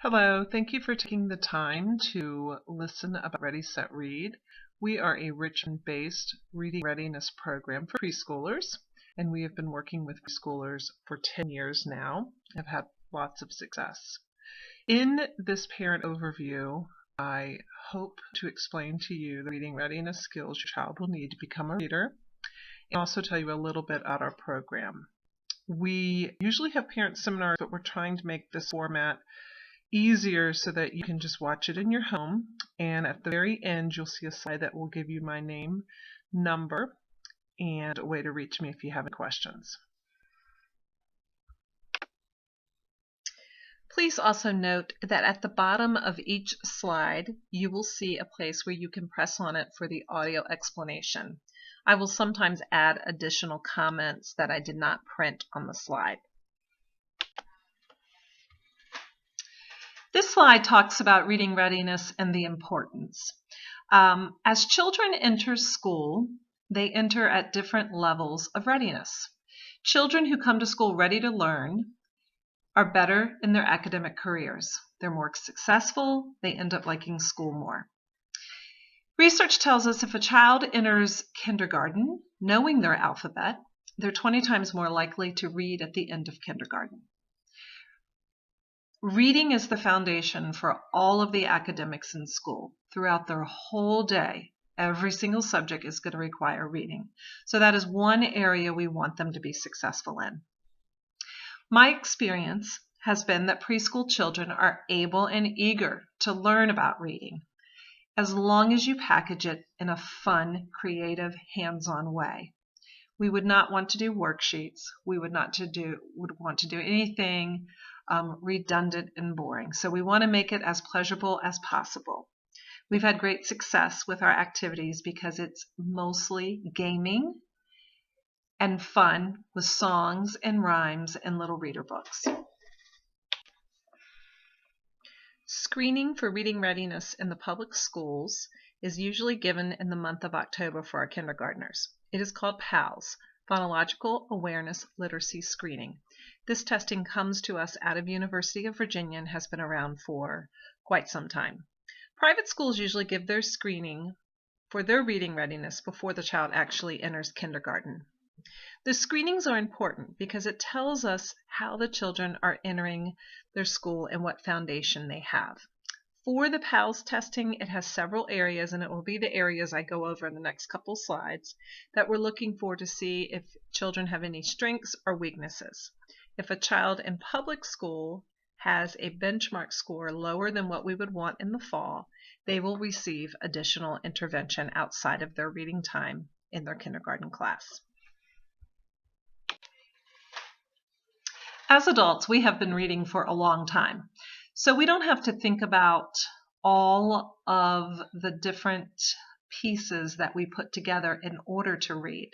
Hello, thank you for taking the time to listen about Ready, Set, Read. We are a Richmond-based reading readiness program for preschoolers, and we have been working with preschoolers for 10 years now. I've had lots of success. In this parent overview, I hope to explain to you the reading readiness skills your child will need to become a reader, and also tell you a little bit about our program. We usually have parent seminars, but we're trying to make this format easier so that you can just watch it in your home, and at the very end you'll see a slide that will give you my name, number, and a way to reach me if you have any questions. Please also note that at the bottom of each slide you will see a place where you can press on it for the audio explanation. I will sometimes add additional comments that I did not print on the slide. This slide talks about reading readiness and the importance. As children enter school, they enter at different levels of readiness. Children who come to school ready to learn are better in their academic careers. They're more successful. They end up liking school more. Research tells us if a child enters kindergarten knowing their alphabet, they're 20 times more likely to read at the end of kindergarten. Reading is the foundation for all of the academics in school. Throughout their whole day, every single subject is going to require reading. So that is one area we want them to be successful in. My experience has been that preschool children are able and eager to learn about reading, as long as you package it in a fun, creative, hands-on way. We would not want to do worksheets. We would want to do anything redundant and boring. So we want to make it as pleasurable as possible. We've had great success with our activities because it's mostly gaming and fun with songs and rhymes and little reader books. Screening for reading readiness in the public schools is usually given in the month of October for our kindergartners. It is called PALS, Phonological Awareness Literacy Screening. This testing comes to us out of University of Virginia and has been around for quite some time. Private schools usually give their screening for their reading readiness before the child actually enters kindergarten. The screenings are important because it tells us how the children are entering their school and what foundation they have. For the PALS testing, it has several areas, and it will be the areas I go over in the next couple slides that we're looking for to see if children have any strengths or weaknesses. If a child in public school has a benchmark score lower than what we would want in the fall, they will receive additional intervention outside of their reading time in their kindergarten class. As adults, we have been reading for a long time, so we don't have to think about all of the different pieces that we put together in order to read.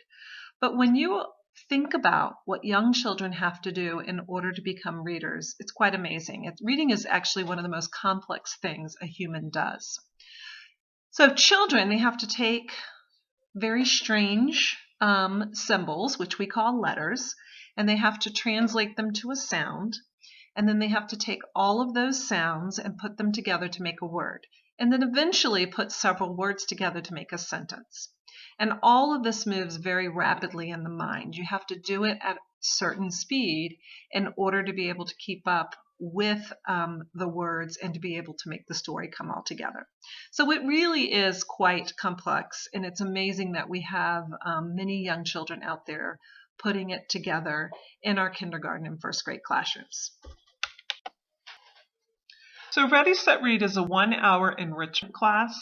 But when you think about what young children have to do in order to become readers, it's quite amazing. Reading is actually one of the most complex things a human does. So children, they have to take very strange symbols, which we call letters, and they have to translate them to a sound, and then they have to take all of those sounds and put them together to make a word, and then eventually put several words together to make a sentence. And all of this moves very rapidly in the mind. You have to do it at a certain speed in order to be able to keep up with the words and to be able to make the story come all together. So it really is quite complex, and it's amazing that we have many young children out there putting it together in our kindergarten and first grade classrooms. So Ready, Set, Read is a 1-hour enrichment class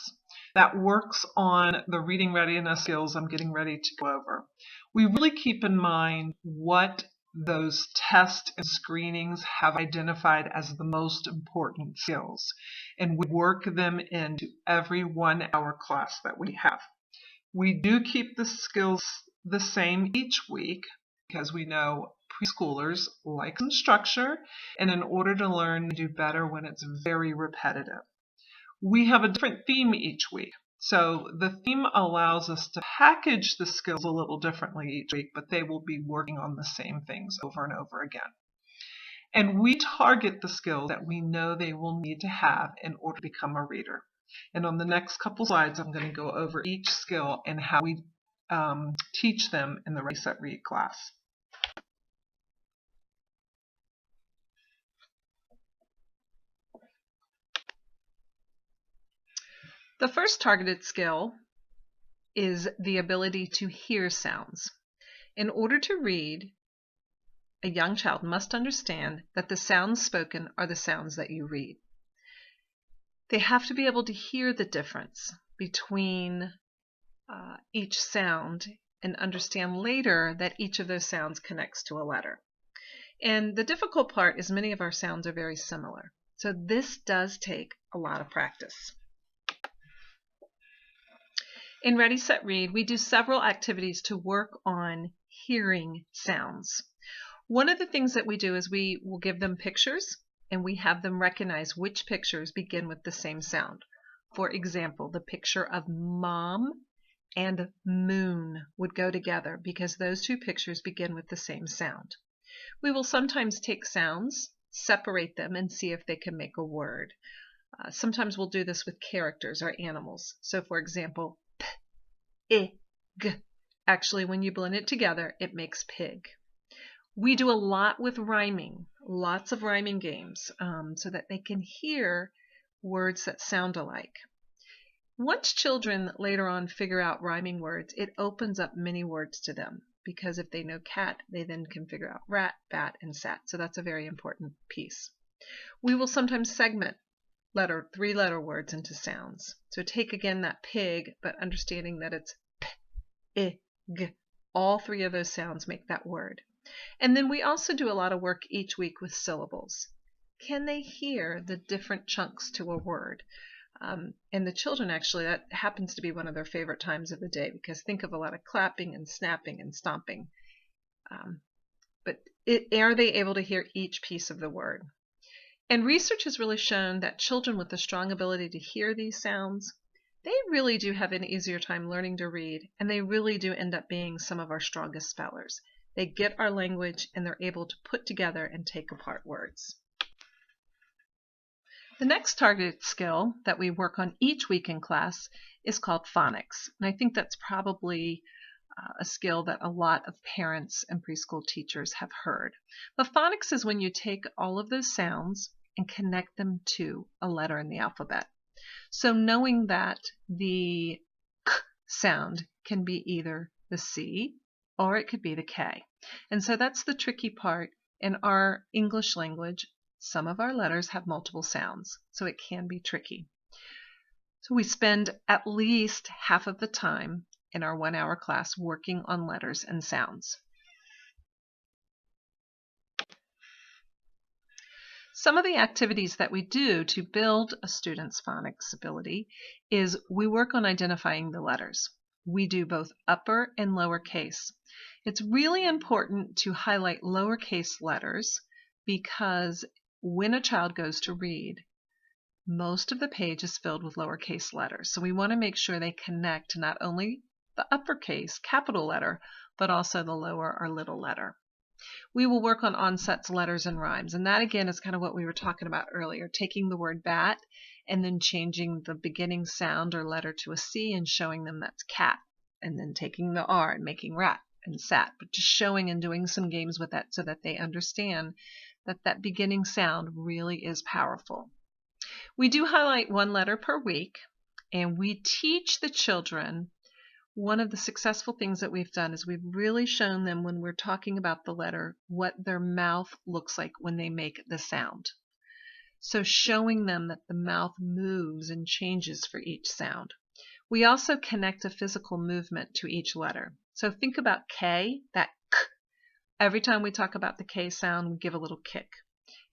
that works on the reading readiness skills I'm getting ready to go over. We really keep in mind what those tests and screenings have identified as the most important skills, and we work them into every 1-hour class that we have. We do keep the skills the same each week because we know preschoolers like some structure, and in order to learn, they do better when it's very repetitive. We have a different theme each week. So the theme allows us to package the skills a little differently each week, but they will be working on the same things over and over again. And we target the skills that we know they will need to have in order to become a reader. And on the next couple slides, I'm going to go over each skill and how we teach them in the Ready, Set, Read class. The first targeted skill is the ability to hear sounds. In order to read, a young child must understand that the sounds spoken are the sounds that you read. They have to be able to hear the difference between each sound and understand later that each of those sounds connects to a letter. And the difficult part is many of our sounds are very similar. So this does take a lot of practice. In Ready, Set, Read, we do several activities to work on hearing sounds. One of the things that we do is we will give them pictures and we have them recognize which pictures begin with the same sound. For example, the picture of mom and moon would go together because those two pictures begin with the same sound. We will sometimes take sounds, separate them, and see if they can make a word. Sometimes we'll do this with characters or animals. So for example, pig. Actually, when you blend it together, it makes pig. We do a lot with rhyming, lots of rhyming games, so that they can hear words that sound alike. Once children later on figure out rhyming words, it opens up many words to them, because if they know cat, they then can figure out rat, bat, and sat. So that's a very important piece. We will sometimes segment three-letter words into sounds. So take again that pig, but understanding that it's p-i-g. All three of those sounds make that word. And then we also do a lot of work each week with syllables. Can they hear the different chunks to a word? And the children actually, that happens to be one of their favorite times of the day, because think of a lot of clapping and snapping and stomping. But are they able to hear each piece of the word? And research has really shown that children with a strong ability to hear these sounds, they really do have an easier time learning to read, and they really do end up being some of our strongest spellers. They get our language and they're able to put together and take apart words. The next targeted skill that we work on each week in class is called phonics. And I think that's probably a skill that a lot of parents and preschool teachers have heard. But phonics is when you take all of those sounds and connect them to a letter in the alphabet. So knowing that the k sound can be either the C or it could be the K. And so that's the tricky part. In our English language, some of our letters have multiple sounds, so it can be tricky. So we spend at least half of the time in our 1-hour class working on letters and sounds. Some of the activities that we do to build a student's phonics ability is we work on identifying the letters. We do both upper and lowercase. It's really important to highlight lowercase letters because when a child goes to read, most of the page is filled with lowercase letters. So we want to make sure they connect to not only the uppercase capital letter, but also the lower or little letter. We will work on onsets, letters, and rhymes. And that again is kind of what we were talking about earlier, taking the word bat and then changing the beginning sound or letter to a C and showing them that's cat, and then taking the R and making rat and sat, but just showing and doing some games with that so that they understand that that beginning sound really is powerful. We do highlight one letter per week, and we teach the children. One of the successful things that we've done is we've really shown them when we're talking about the letter what their mouth looks like when they make the sound. So showing them that the mouth moves and changes for each sound. We also connect a physical movement to each letter. So think about K, that K. Every time we talk about the K sound, we give a little kick.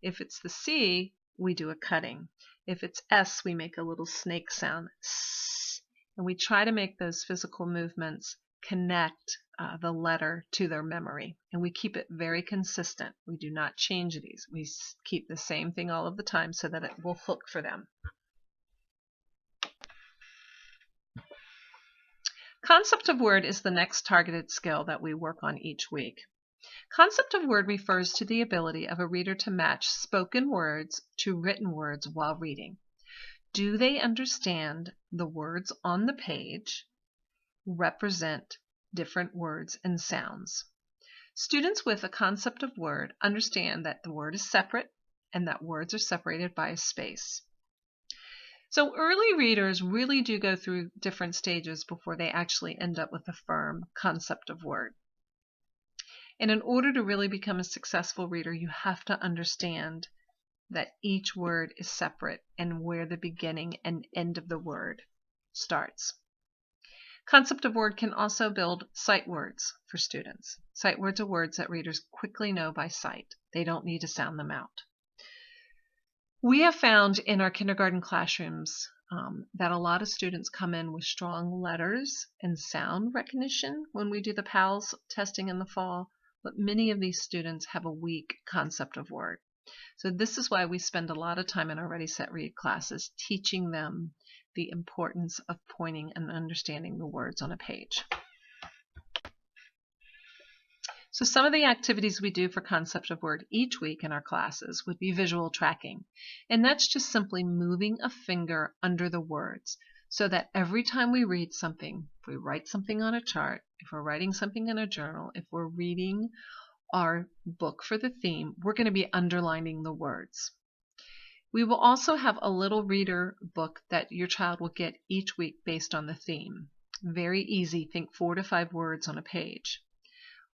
If it's the C, we do a cutting. If it's S, we make a little snake sound. S. And we try to make those physical movements connect the letter to their memory. And we keep it very consistent. We do not change these. We keep the same thing all of the time so that it will hook for them. Concept of word is the next targeted skill that we work on each week. Concept of word refers to the ability of a reader to match spoken words to written words while reading. Do they understand the words on the page represent different words and sounds? Students with a concept of word understand that the word is separate and that words are separated by a space. So early readers really do go through different stages before they actually end up with a firm concept of word. And in order to really become a successful reader, you have to understand that each word is separate and where the beginning and end of the word starts. Concept of word can also build sight words for students. Sight words are words that readers quickly know by sight. They don't need to sound them out. We have found in our kindergarten classrooms that a lot of students come in with strong letters and sound recognition when we do the PALS testing in the fall, but many of these students have a weak concept of word. So this is why we spend a lot of time in our Ready, Set, Read classes teaching them the importance of pointing and understanding the words on a page. So some of the activities we do for concept of word each week in our classes would be visual tracking. And that's just simply moving a finger under the words so that every time we read something, if we write something on a chart, if we're writing something in a journal, if we're reading our book for the theme, we're going to be underlining the words. We will also have a little reader book that your child will get each week based on the theme. Very easy, think 4 to 5 words on a page.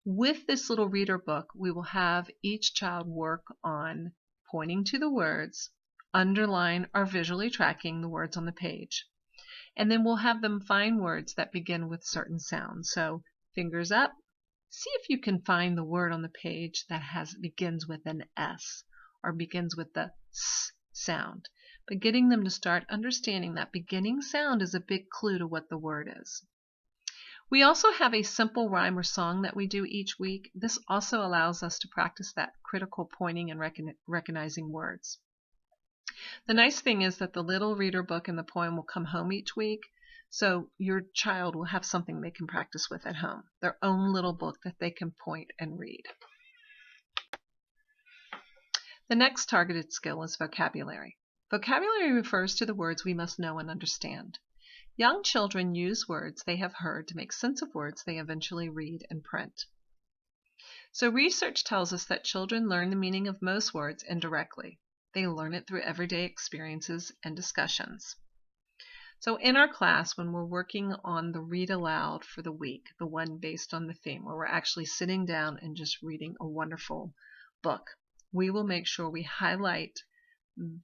With this little reader book, we will have each child work on pointing to the words, underline or visually tracking the words on the page. And then we'll have them find words that begin with certain sounds. So fingers up, see if you can find the word on the page that begins with an S or begins with the S sound. But getting them to start understanding that beginning sound is a big clue to what the word is. We also have a simple rhyme or song that we do each week. This also allows us to practice that critical pointing and recognizing words. The nice thing is that the little reader book and the poem will come home each week, so your child will have something they can practice with at home, their own little book that they can point and read. The next targeted skill is vocabulary. Vocabulary refers to the words we must know and understand. Young children use words they have heard to make sense of words they eventually read and print. So research tells us that children learn the meaning of most words indirectly. They learn it through everyday experiences and discussions. So in our class, when we're working on the read aloud for the week, the one based on the theme, where we're actually sitting down and just reading a wonderful book, we will make sure we highlight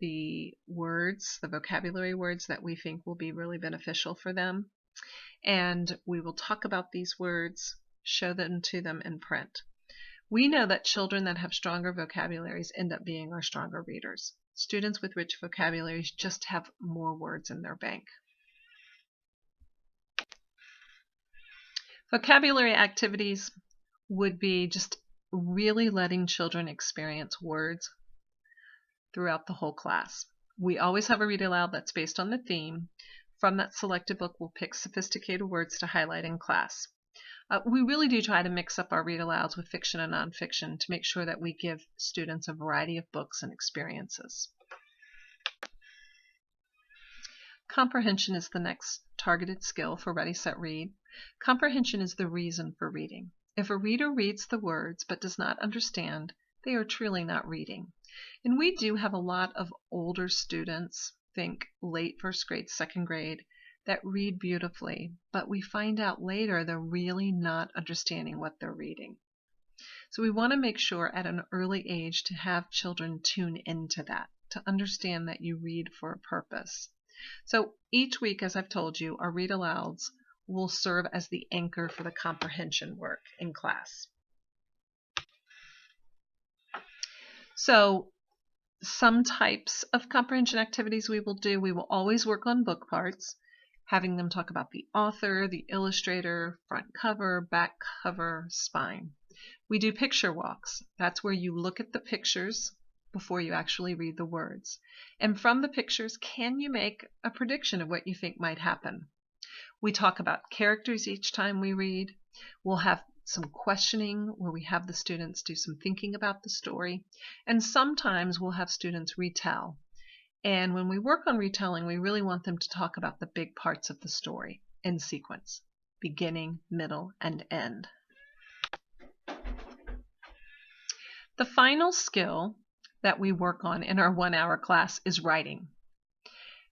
the words, the vocabulary words that we think will be really beneficial for them. And we will talk about these words, show them to them in print. We know that children that have stronger vocabularies end up being our stronger readers. Students with rich vocabularies just have more words in their bank. Vocabulary activities would be just really letting children experience words throughout the whole class. We always have a read aloud that's based on the theme. From that selected book, we'll pick sophisticated words to highlight in class. We really do try to mix up our read alouds with fiction and nonfiction to make sure that we give students a variety of books and experiences. Comprehension is the next targeted skill for Ready, Set, Read. Comprehension is the reason for reading. If a reader reads the words but does not understand, they are truly not reading. And we do have a lot of older students, think late first grade, second grade, that read beautifully, but we find out later they're really not understanding what they're reading. So we want to make sure at an early age to have children tune into that, to understand that you read for a purpose. So each week, as I've told you, our read alouds will serve as the anchor for the comprehension work in class. So some types of comprehension activities we will always work on book parts, having them talk about the author, the illustrator, front cover, back cover, spine. We do picture walks. That's where you look at the pictures before you actually read the words. And from the pictures, can you make a prediction of what you think might happen? We talk about characters each time we read. We'll have some questioning where we have the students do some thinking about the story, and sometimes we'll have students retell. And when we work on retelling, we really want them to talk about the big parts of the story in sequence, beginning, middle, and end. The final skill that we work on in our 1-hour class is writing.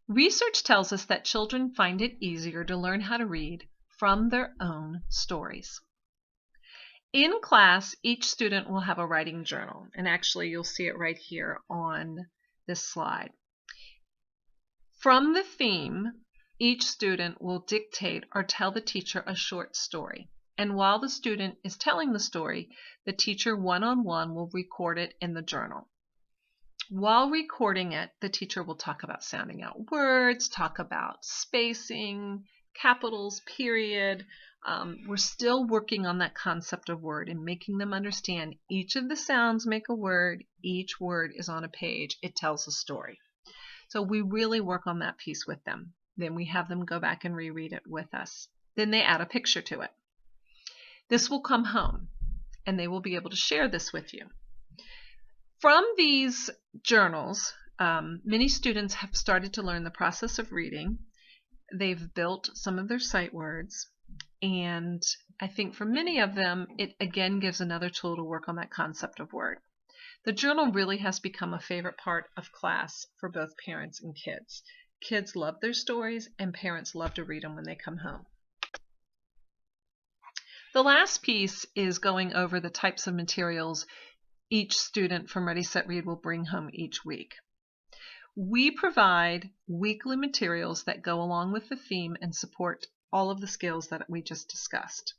Research tells us that children find it easier to learn how to read from their own stories. In class, each student will have a writing journal, and actually you'll see it right here on this slide. From the theme, each student will dictate or tell the teacher a short story. And while the student is telling the story, the teacher one-on-one will record it in the journal. While recording it, the teacher will talk about sounding out words, talk about spacing, capitals, period. We're still working on that concept of word and making them understand each of the sounds make a word, each word is on a page, it tells a story. So we really work on that piece with them. Then we have them go back and reread it with us. Then they add a picture to it. This will come home, and they will be able to share this with you. From these journals, many students have started to learn the process of reading. They've built some of their sight words, and I think for many of them, it again gives another tool to work on that concept of word. The journal really has become a favorite part of class for both parents and kids. Kids love their stories, and parents love to read them when they come home. The last piece is going over the types of materials each student from Ready, Set, Read will bring home each week. We provide weekly materials that go along with the theme and support all of the skills that we just discussed.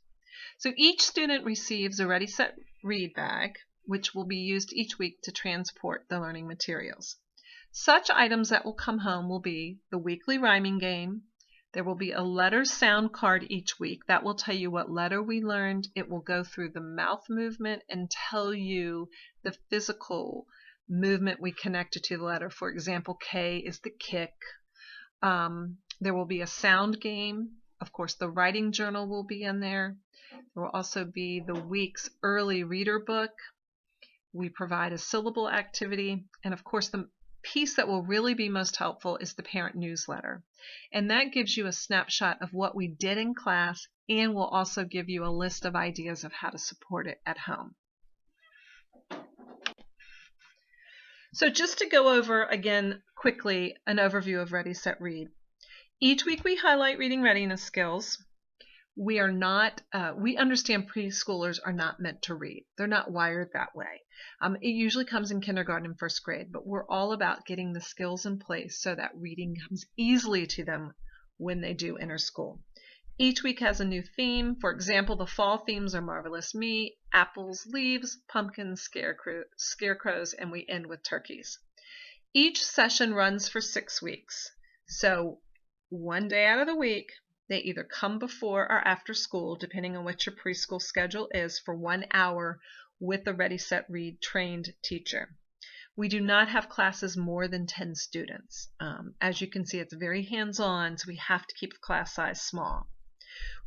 So each student receives a Ready, Set, Read bag, which will be used each week to transport the learning materials. Such items that will come home will be the weekly rhyming game. There will be a letter sound card each week that will tell you what letter we learned. It will go through the mouth movement and tell you the physical movement we connected to the letter. For example, K is the kick. There will be a sound game. Of course, the writing journal will be in there. There will also be the week's early reader book. We provide a syllable activity, and of course the piece that will really be most helpful is the parent newsletter. And that gives you a snapshot of what we did in class and will also give you a list of ideas of how to support it at home. So just to go over again quickly an overview of Ready, Set, Read. Each week we highlight reading readiness skills. We understand preschoolers are not meant to read. They're not wired that way. It usually comes in kindergarten and first grade, but we're all about getting the skills in place so that reading comes easily to them when they do enter school. Each week has a new theme. For example, the fall themes are Marvelous Me, apples, leaves, pumpkins, scarecrows, and we end with turkeys. Each session runs for 6 weeks. So one day out of the week, they either come before or after school, depending on what your preschool schedule is, for 1 hour with the Ready, Set, Read trained teacher. We do not have classes more than 10 students. As you can see, it's very hands-on, so we have to keep the class size small.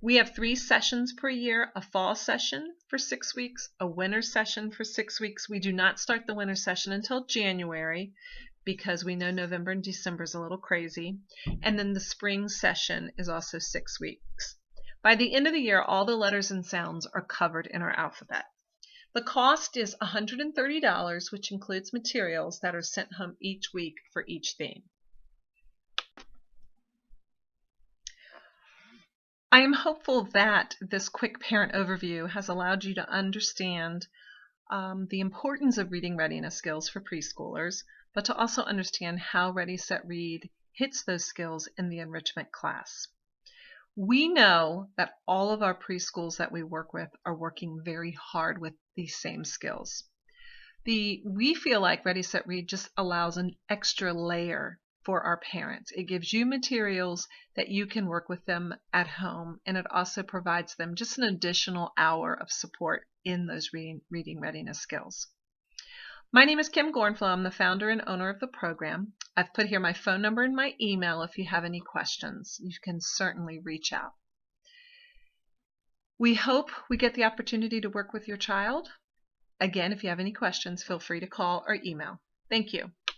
We have 3 sessions per year, a fall session for 6 weeks, a winter session for 6 weeks. We do not start the winter session until January because we know November and December is a little crazy. And then the spring session is also 6 weeks. By the end of the year, all the letters and sounds are covered in our alphabet. The cost is $130, which includes materials that are sent home each week for each theme. I am hopeful that this quick parent overview has allowed you to understand the importance of reading readiness skills for preschoolers, but to also understand how Ready, Set, Read hits those skills in the enrichment class. We know that all of our preschools that we work with are working very hard with these same skills. We feel like Ready, Set, Read just allows an extra layer for our parents. It gives you materials that you can work with them at home, and it also provides them just an additional hour of support in those reading readiness skills. My name is Kim Gornflow. I'm the founder and owner of the program. I've put here my phone number and my email if you have any questions. You can certainly reach out. We hope we get the opportunity to work with your child. Again, if you have any questions, feel free to call or email. Thank you.